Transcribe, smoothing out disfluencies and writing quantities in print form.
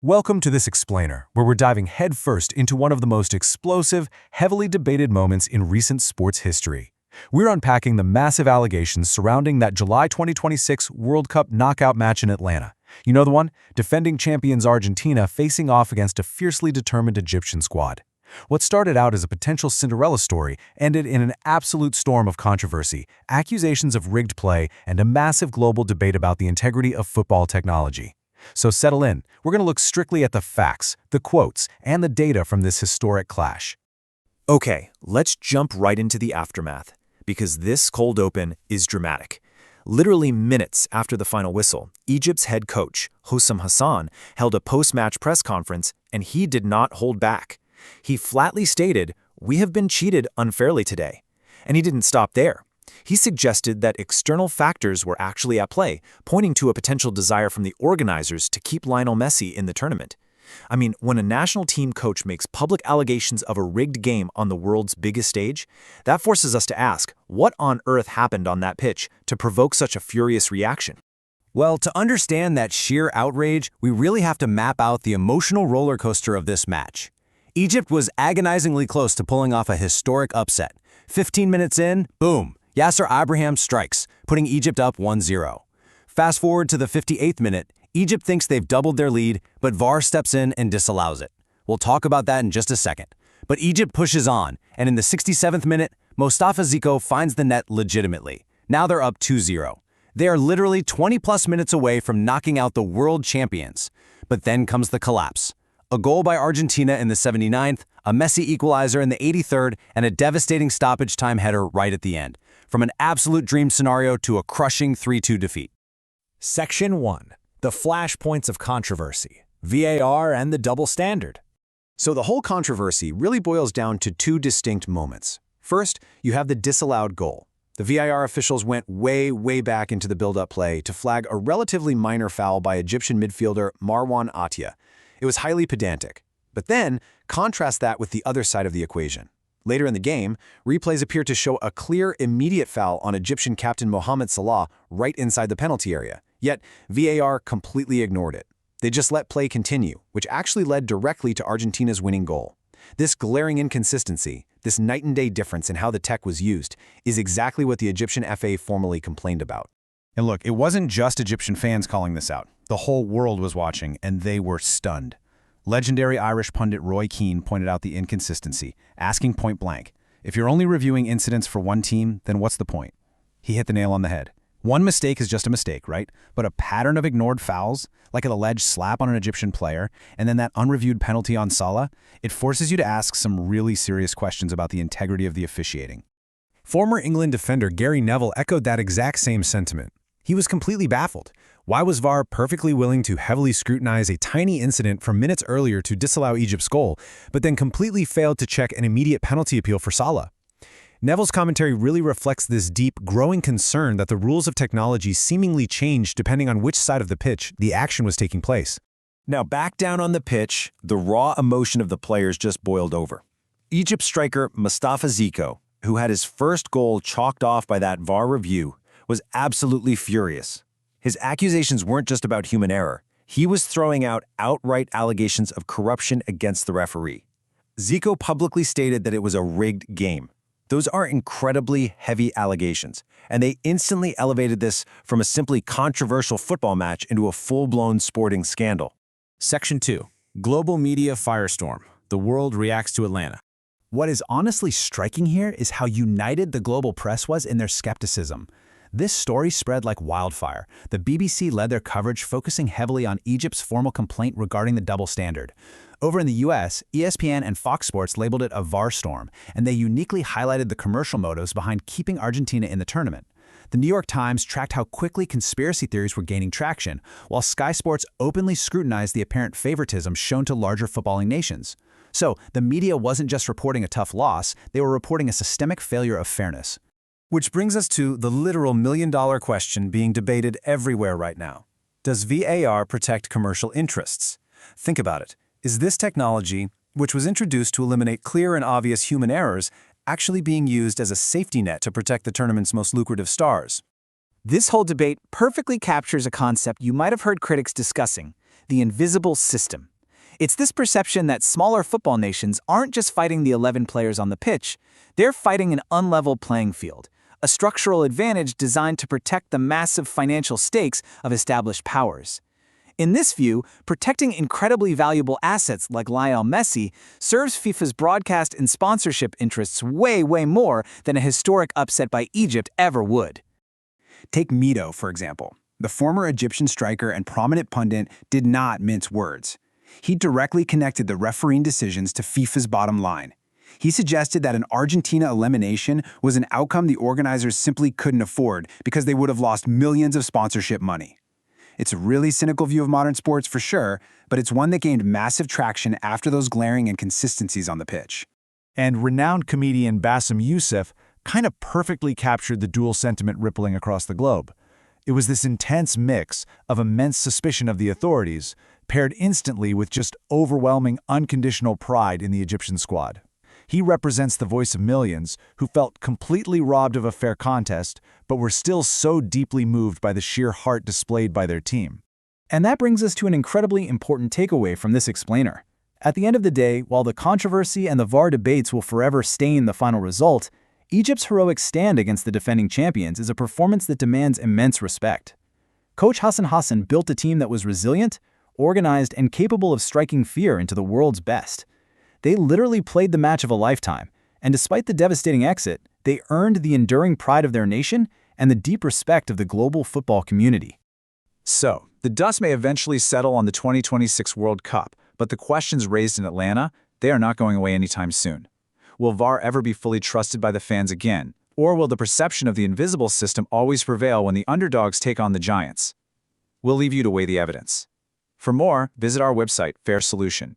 Welcome to this explainer, where we're diving headfirst into one of the most explosive, heavily debated moments in recent sports history. We're unpacking the massive allegations surrounding that July 2026 World Cup knockout match in Atlanta. You know the one? Defending champions Argentina facing off against a fiercely determined Egyptian squad. What started out as a potential Cinderella story ended in an absolute storm of controversy, accusations of rigged play, and a massive global debate about the integrity of football technology. So settle in. We're going to look strictly at the facts, the quotes, and the data from this historic clash. Okay, let's jump right into the aftermath, because this cold open is dramatic. Literally minutes after the final whistle, Egypt's head coach, Hossam Hassan, held a post-match press conference, and he did not hold back. He flatly stated, "We have been cheated unfairly today." And he didn't stop there. He suggested that external factors were actually at play, pointing to a potential desire from the organizers to keep Lionel Messi in the tournament. I mean, when a national team coach makes public allegations of a rigged game on the world's biggest stage, that forces us to ask, what on earth happened on that pitch to provoke such a furious reaction? Well, to understand that sheer outrage, we really have to map out the emotional roller coaster of this match. Egypt was agonizingly close to pulling off a historic upset. 15 minutes in, boom, Yasser Ibrahim strikes, putting Egypt up 1-0. Fast forward to the 58th minute, Egypt thinks they've doubled their lead, but VAR steps in and disallows it. We'll talk about that in just a second. But Egypt pushes on, and in the 67th minute, Mostafa Zico finds the net legitimately. Now they're up 2-0. They are literally 20-plus minutes away from knocking out the world champions. But then comes the collapse. A goal by Argentina in the 79th, a Messi equalizer in the 83rd, and a devastating stoppage time header right at the end. From an absolute dream scenario to a crushing 3-2 defeat. Section 1. The flashpoints of controversy, VAR and the double standard. So the whole controversy really boils down to two distinct moments. First, you have the disallowed goal. The VAR officials went way back into the build-up play to flag a relatively minor foul by Egyptian midfielder Marwan Attia. It was highly pedantic. But then, contrast that with the other side of the equation. Later in the game, replays appear to show a clear, immediate foul on Egyptian captain Mohamed Salah right inside the penalty area. Yet, VAR completely ignored it. They just let play continue, which actually led directly to Argentina's winning goal. This glaring inconsistency, this night-and-day difference in how the tech was used, is exactly what the Egyptian FA formally complained about. And look, it wasn't just Egyptian fans calling this out. The whole world was watching, and they were stunned. Legendary Irish pundit Roy Keane pointed out the inconsistency, asking point blank, if you're only reviewing incidents for one team, then what's the point? He hit the nail on the head. One mistake is just a mistake, right? But a pattern of ignored fouls, like an alleged slap on an Egyptian player, and then that unreviewed penalty on Salah, it forces you to ask some really serious questions about the integrity of the officiating. Former England defender Gary Neville echoed that exact same sentiment. He was completely baffled. Why was VAR perfectly willing to heavily scrutinize a tiny incident from minutes earlier to disallow Egypt's goal, but then completely failed to check an immediate penalty appeal for Salah? Neville's commentary really reflects this deep, growing concern that the rules of technology seemingly changed depending on which side of the pitch the action was taking place. Now back down on the pitch, the raw emotion of the players just boiled over. Egypt striker Mostafa Zico, who had his first goal chalked off by that VAR review, was absolutely furious. His accusations weren't just about human error. He was throwing out outright allegations of corruption against the referee. Zico publicly stated that it was a rigged game. Those are incredibly heavy allegations, and they instantly elevated this from a simply controversial football match into a full-blown sporting scandal. Section 2. Global media firestorm. The world reacts to Atlanta. What is honestly striking here is how united the global press was in their skepticism. This story spread like wildfire. The BBC led their coverage, focusing heavily on Egypt's formal complaint regarding the double standard. Over in the US, ESPN and Fox Sports labeled it a VAR storm, and they uniquely highlighted the commercial motives behind keeping Argentina in the tournament. The New York Times tracked how quickly conspiracy theories were gaining traction, while Sky Sports openly scrutinized the apparent favoritism shown to larger footballing nations. So, the media wasn't just reporting a tough loss, they were reporting a systemic failure of fairness. Which brings us to the literal million-dollar question being debated everywhere right now. Does VAR protect commercial interests? Think about it. Is this technology, which was introduced to eliminate clear and obvious human errors, actually being used as a safety net to protect the tournament's most lucrative stars? This whole debate perfectly captures a concept you might have heard critics discussing: the invisible system. It's this perception that smaller football nations aren't just fighting the 11 players on the pitch, they're fighting an unlevel playing field, a structural advantage designed to protect the massive financial stakes of established powers. In this view, protecting incredibly valuable assets like Lionel Messi serves FIFA's broadcast and sponsorship interests way more than a historic upset by Egypt ever would. Take Mito, for example. The former Egyptian striker and prominent pundit did not mince words. He directly connected the refereeing decisions to FIFA's bottom line. He suggested that an Argentina elimination was an outcome the organizers simply couldn't afford because they would have lost millions of sponsorship money. It's a really cynical view of modern sports for sure, but it's one that gained massive traction after those glaring inconsistencies on the pitch. And renowned comedian Bassem Youssef kind of perfectly captured the dual sentiment rippling across the globe. It was this intense mix of immense suspicion of the authorities, paired instantly with just overwhelming unconditional pride in the Egyptian squad. He represents the voice of millions who felt completely robbed of a fair contest, but were still so deeply moved by the sheer heart displayed by their team. And that brings us to an incredibly important takeaway from this explainer. At the end of the day, while the controversy and the VAR debates will forever stain the final result, Egypt's heroic stand against the defending champions is a performance that demands immense respect. Coach Hassan built a team that was resilient, organized, and capable of striking fear into the world's best. They literally played the match of a lifetime, and despite the devastating exit, they earned the enduring pride of their nation and the deep respect of the global football community. So, the dust may eventually settle on the 2026 World Cup, but the questions raised in Atlanta, they are not going away anytime soon. Will VAR ever be fully trusted by the fans again? Or will the perception of the invisible system always prevail when the underdogs take on the giants? We'll leave you to weigh the evidence. For more, visit our website, Fair Solution.